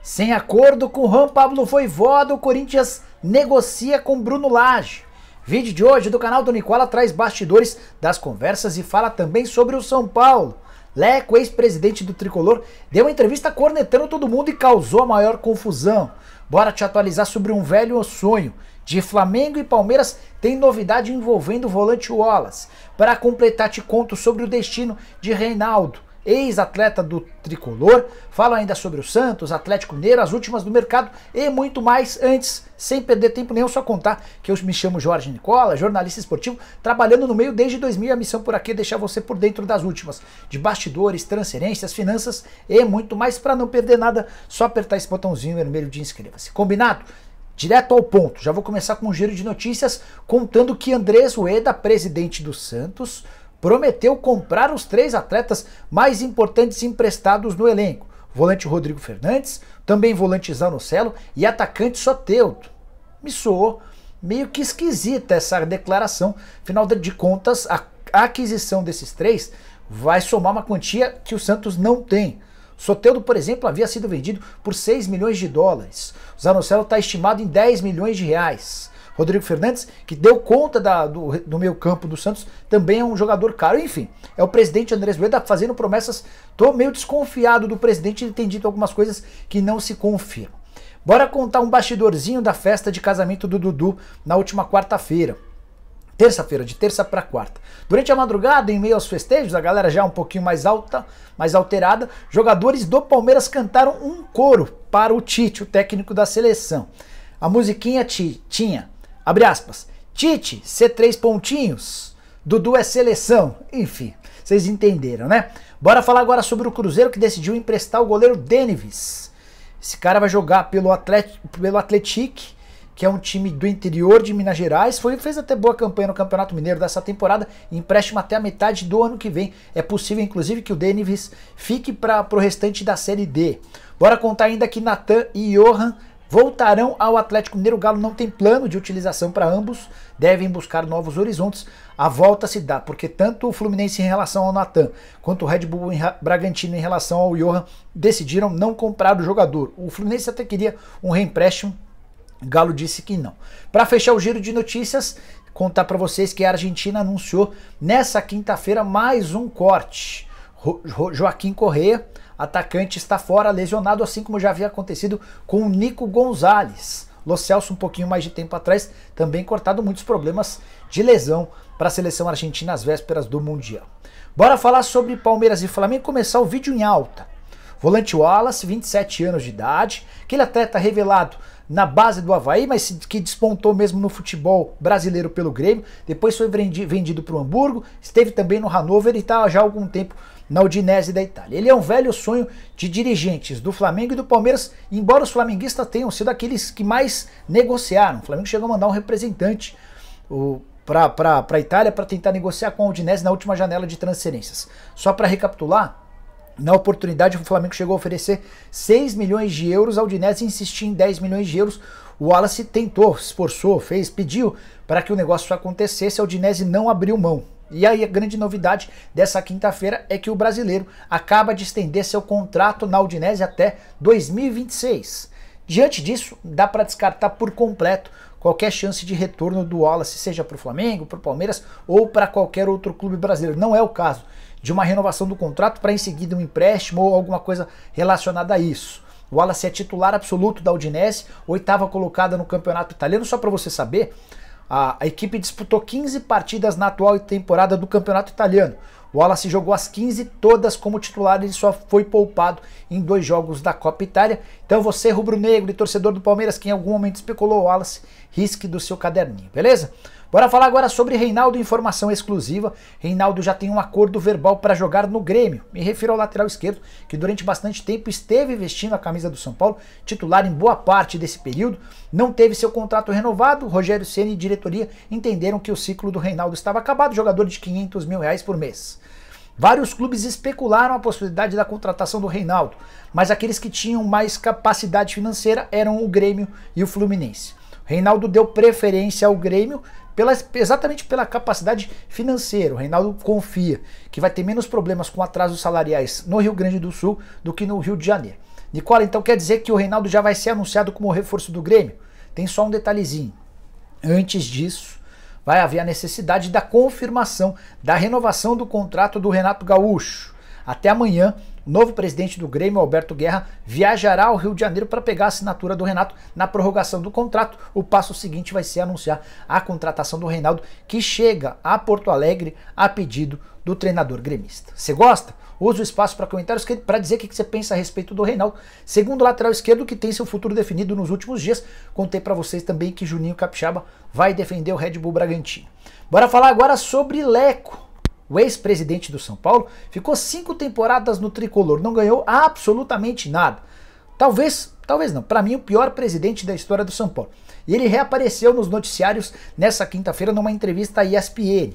Sem acordo com Juan Pablo Vojvoda, o Corinthians negocia com Bruno Lage. Vídeo de hoje do canal do Nicola traz bastidores das conversas e fala também sobre o São Paulo. Leco, ex-presidente do Tricolor, deu uma entrevista cornetando todo mundo e causou a maior confusão. Bora te atualizar sobre um velho sonho. De Flamengo e Palmeiras tem novidade envolvendo o volante Wallace. Para completar, te conto sobre o destino de Reinaldo, ex-atleta do Tricolor. Falo ainda sobre o Santos, Atlético Mineiro, as últimas do mercado e muito mais. Antes, sem perder tempo nenhum, só contar que eu me chamo Jorge Nicola, jornalista esportivo, trabalhando no meio desde 2000. A missão por aqui é deixar você por dentro das últimas, de bastidores, transferências, finanças e muito mais. Para não perder nada, só apertar esse botãozinho vermelho de inscreva-se. Combinado? Direto ao ponto, já vou começar com um giro de notícias contando que Andrés Rueda, presidente do Santos, prometeu comprar os 3 atletas mais importantes emprestados no elenco. Volante Rodrigo Fernandes, também volante Zanocelo e atacante Soteldo. Me soou meio que esquisita essa declaração, afinal de contas a aquisição desses 3 vai somar uma quantia que o Santos não tem. Soteldo, por exemplo, havia sido vendido por 6 milhões de dólares. O Zanocelo está estimado em 10 milhões de reais. Rodrigo Fernandes, que deu conta do meio campo do Santos, também é um jogador caro. Enfim, é o presidente Andrés Rueda fazendo promessas. Tô meio desconfiado do presidente, ele tem dito algumas coisas que não se confirmam. Bora contar um bastidorzinho da festa de casamento do Dudu na última quarta-feira. Terça-feira, de terça para quarta. Durante a madrugada, em meio aos festejos, a galera já um pouquinho mais alta, mais alterada, jogadores do Palmeiras cantaram um coro para o Tite, o técnico da seleção. A musiquinha tinha, abre aspas, Tite, C3 pontinhos, Dudu é seleção. Enfim, vocês entenderam, né? Bora falar agora sobre o Cruzeiro, que decidiu emprestar o goleiro Denevis. Esse cara vai jogar pelo Atlético, que é um time do interior de Minas Gerais, fez até boa campanha no Campeonato Mineiro dessa temporada, empréstimo até a metade do ano que vem. É possível, inclusive, que o Denevis fique para o restante da Série D. Bora contar ainda que Natan e Johan voltarão ao Atlético Mineiro. O Galo não tem plano de utilização para ambos, devem buscar novos horizontes. A volta se dá, porque tanto o Fluminense em relação ao Natan, quanto o Red Bull Bragantino em relação ao Johan, decidiram não comprar o jogador. O Fluminense até queria um reempréstimo, o Galo disse que não. Para fechar o giro de notícias, contar para vocês que a Argentina anunciou nessa quinta-feira mais um corte. Joaquim Correa, atacante, está fora, lesionado, assim como já havia acontecido com o Nico Gonzalez. Lo Celso, um pouquinho mais de tempo atrás, também cortado, muitos problemas de lesão para a seleção argentina às vésperas do Mundial. Bora falar sobre Palmeiras e Flamengo, começar o vídeo em alta. Volante Wallace, 27 anos de idade, aquele atleta revelado na base do Avaí, mas que despontou mesmo no futebol brasileiro pelo Grêmio, depois foi vendido para o Hamburgo, esteve também no Hannover e está já há algum tempo na Udinese da Itália. Ele é um velho sonho de dirigentes do Flamengo e do Palmeiras, embora os flamenguistas tenham sido aqueles que mais negociaram. O Flamengo chegou a mandar um representante para a Itália para tentar negociar com a Udinese na última janela de transferências. Só para recapitular, na oportunidade, o Flamengo chegou a oferecer 6 milhões de euros, a Udinese insistiu em 10 milhões de euros. O Wallace tentou, esforçou, pediu para que o negócio acontecesse, a Udinese não abriu mão. E aí a grande novidade dessa quinta-feira é que o brasileiro acaba de estender seu contrato na Udinese até 2026. Diante disso, dá para descartar por completo qualquer chance de retorno do Wallace, seja para o Flamengo, para o Palmeiras ou para qualquer outro clube brasileiro. Não é o caso de uma renovação do contrato para em seguida um empréstimo ou alguma coisa relacionada a isso. O Wallace é titular absoluto da Udinese, 8ª colocada no campeonato italiano. Só para você saber, a equipe disputou 15 partidas na atual temporada do campeonato italiano. O Wallace jogou as 15 todas como titular, ele só foi poupado em 2 jogos da Copa Itália. Então você, rubro-negro e torcedor do Palmeiras, que em algum momento especulou o Wallace, risque do seu caderninho, beleza? Bora falar agora sobre Reinaldo, informação exclusiva. Reinaldo já tem um acordo verbal para jogar no Grêmio. Me refiro ao lateral esquerdo, que durante bastante tempo esteve vestindo a camisa do São Paulo, titular em boa parte desse período. Não teve seu contrato renovado. Rogério Ceni e diretoria entenderam que o ciclo do Reinaldo estava acabado, jogador de 500 mil reais por mês. Vários clubes especularam a possibilidade da contratação do Reinaldo, mas aqueles que tinham mais capacidade financeira eram o Grêmio e o Fluminense. O Reinaldo deu preferência ao Grêmio exatamente pela capacidade financeira. O Reinaldo confia que vai ter menos problemas com atrasos salariais no Rio Grande do Sul do que no Rio de Janeiro. Nicola, então quer dizer que o Reinaldo já vai ser anunciado como reforço do Grêmio? Tem só um detalhezinho. Antes disso, vai haver a necessidade da confirmação da renovação do contrato do Renato Gaúcho. Até amanhã, o novo presidente do Grêmio, Alberto Guerra, viajará ao Rio de Janeiro para pegar a assinatura do Renato na prorrogação do contrato. O passo seguinte vai ser anunciar a contratação do Reinaldo, que chega a Porto Alegre a pedido do treinador gremista. Você gosta? Use o espaço para comentários para dizer o que você pensa a respeito do Reinaldo. Segundo lateral esquerdo, que tem seu futuro definido nos últimos dias. Contei para vocês também que Juninho Capixaba vai defender o Red Bull Bragantino. Bora falar agora sobre Leco. O ex-presidente do São Paulo ficou 5 temporadas no tricolor, não ganhou absolutamente nada. Talvez não, para mim o pior presidente da história do São Paulo. E ele reapareceu nos noticiários nessa quinta-feira numa entrevista à ESPN,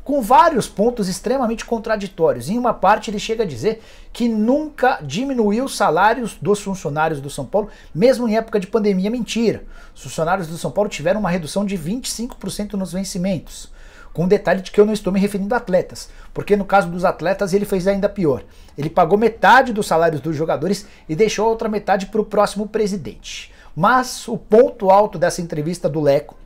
com vários pontos extremamente contraditórios. Em uma parte ele chega a dizer que nunca diminuiu os salários dos funcionários do São Paulo, mesmo em época de pandemia. Mentira. Os funcionários do São Paulo tiveram uma redução de 25% nos vencimentos. Com o detalhe de que eu não estou me referindo a atletas, porque no caso dos atletas ele fez ainda pior. Ele pagou metade dos salários dos jogadores e deixou a outra metade para o próximo presidente. Mas o ponto alto dessa entrevista do Leco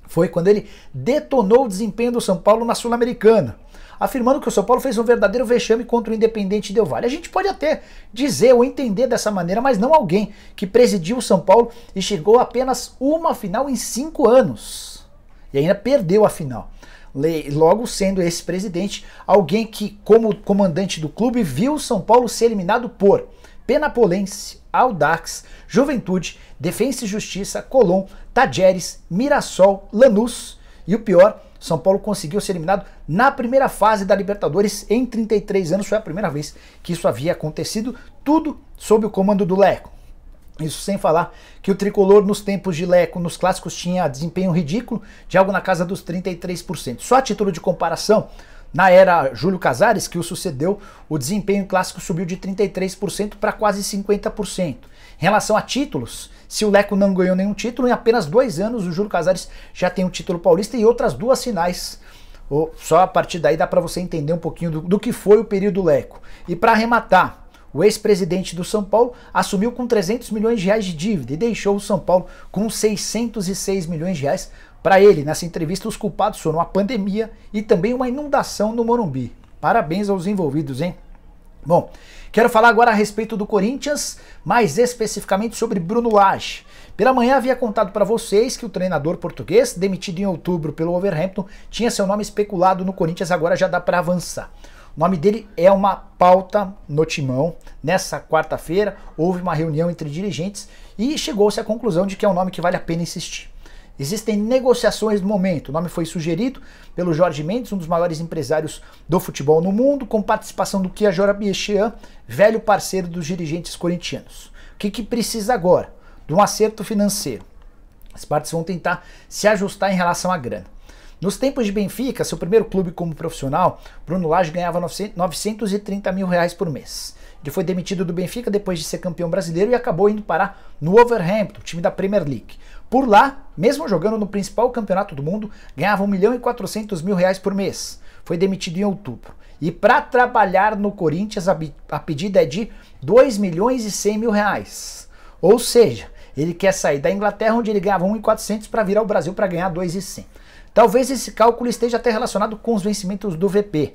foi quando ele detonou o desempenho do São Paulo na Sul-Americana, afirmando que o São Paulo fez um verdadeiro vexame contra o Independente Del Valle. A gente pode até dizer ou entender dessa maneira, mas não alguém que presidiu o São Paulo e chegou a apenas uma final em 5 anos. E ainda perdeu a final. Logo sendo esse presidente alguém que, como comandante do clube, viu o São Paulo ser eliminado por Penapolense, Audax, Juventude, Defensa e Justiça, Colón, Tajeres, Mirassol, Lanús e o pior, São Paulo conseguiu ser eliminado na primeira fase da Libertadores em 33 anos. Foi a primeira vez que isso havia acontecido, tudo sob o comando do Leco. Isso sem falar que o tricolor nos tempos de Leco, nos clássicos, tinha desempenho ridículo de algo na casa dos 33%. Só a título de comparação, na era Júlio Casares, que o sucedeu, o desempenho clássico subiu de 33% para quase 50%. Em relação a títulos, se o Leco não ganhou nenhum título, em apenas 2 anos o Júlio Casares já tem um título paulista e outras 2 finais. Só a partir daí dá para você entender um pouquinho do que foi o período Leco. E para arrematar, o ex-presidente do São Paulo assumiu com 300 milhões de reais de dívida e deixou o São Paulo com 606 milhões de reais. Para ele, nessa entrevista, os culpados foram a pandemia e também uma inundação no Morumbi. Parabéns aos envolvidos, hein? Bom, quero falar agora a respeito do Corinthians, mais especificamente sobre Bruno Lage. Pela manhã havia contado para vocês que o treinador português, demitido em outubro pelo Wolverhampton, tinha seu nome especulado no Corinthians, agora já dá para avançar. O nome dele é uma pauta no timão. Nessa quarta-feira houve uma reunião entre dirigentes e chegou-se à conclusão de que é um nome que vale a pena insistir. Existem negociações no momento. O nome foi sugerido pelo Jorge Mendes, um dos maiores empresários do futebol no mundo, com participação do Kia Jorabichian, velho parceiro dos dirigentes corintianos. O que precisa agora? De um acerto financeiro. As partes vão tentar se ajustar em relação à grana. Nos tempos de Benfica, seu primeiro clube como profissional, Bruno Lage ganhava 930 mil reais por mês. Ele foi demitido do Benfica depois de ser campeão brasileiro e acabou indo parar no Wolverhampton, time da Premier League. Por lá, mesmo jogando no principal campeonato do mundo, ganhava 1 milhão e 400 mil reais por mês. Foi demitido em outubro. E para trabalhar no Corinthians, a pedida é de 2 milhões e 100 mil reais. Ou seja, ele quer sair da Inglaterra, onde ele ganhava 1.400, para vir ao Brasil para ganhar 2.100. Talvez esse cálculo esteja até relacionado com os vencimentos do VP.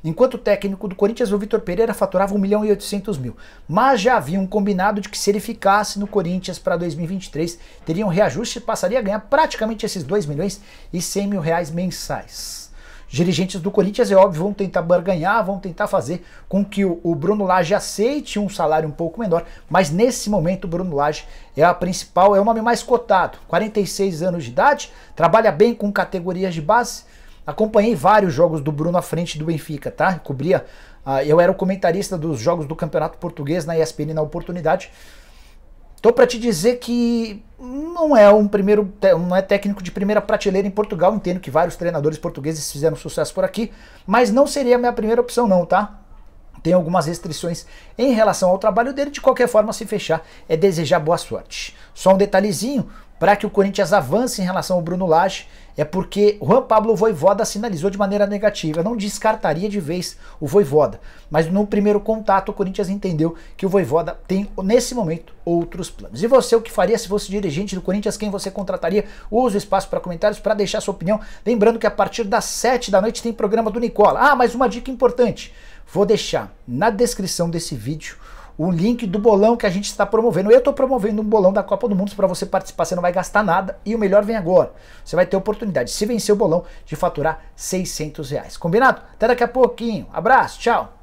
Enquanto técnico do Corinthians, o Vitor Pereira faturava 1 milhão e 800 mil. Mas já havia um combinado de que se ele ficasse no Corinthians para 2023, teria um reajuste e passaria a ganhar praticamente esses 2 milhões e 100 mil reais mensais. Os dirigentes do Corinthians, é óbvio, vão tentar barganhar, vão tentar fazer com que o Bruno Lage aceite um salário um pouco menor, mas nesse momento o Bruno Lage é a principal, é o nome mais cotado, 46 anos de idade, trabalha bem com categorias de base. Acompanhei vários jogos do Bruno à frente do Benfica, tá? Eu era o comentarista dos jogos do Campeonato Português na ESPN na oportunidade. Tô para te dizer que não é técnico de primeira prateleira em Portugal. Entendo que vários treinadores portugueses fizeram sucesso por aqui, mas não seria a minha primeira opção não, tá? Tem algumas restrições em relação ao trabalho dele. De qualquer forma, se fechar, é desejar boa sorte. Só um detalhezinho, para que o Corinthians avance em relação ao Bruno Lage é porque o Juan Pablo Vojvoda sinalizou de maneira negativa. Eu não descartaria de vez o Vojvoda, mas no primeiro contato o Corinthians entendeu que o Vojvoda tem, nesse momento, outros planos. E você, o que faria se fosse dirigente do Corinthians? Quem você contrataria? Use o espaço para comentários para deixar sua opinião. Lembrando que a partir das 7 da noite tem programa do Nicola. Ah, mas uma dica importante. Vou deixar na descrição desse vídeo o link do bolão que a gente está promovendo. Eu estou promovendo um bolão da Copa do Mundo para você participar, você não vai gastar nada e o melhor vem agora. Você vai ter a oportunidade, se vencer o bolão, de faturar R$600. Combinado? Até daqui a pouquinho. Abraço, tchau.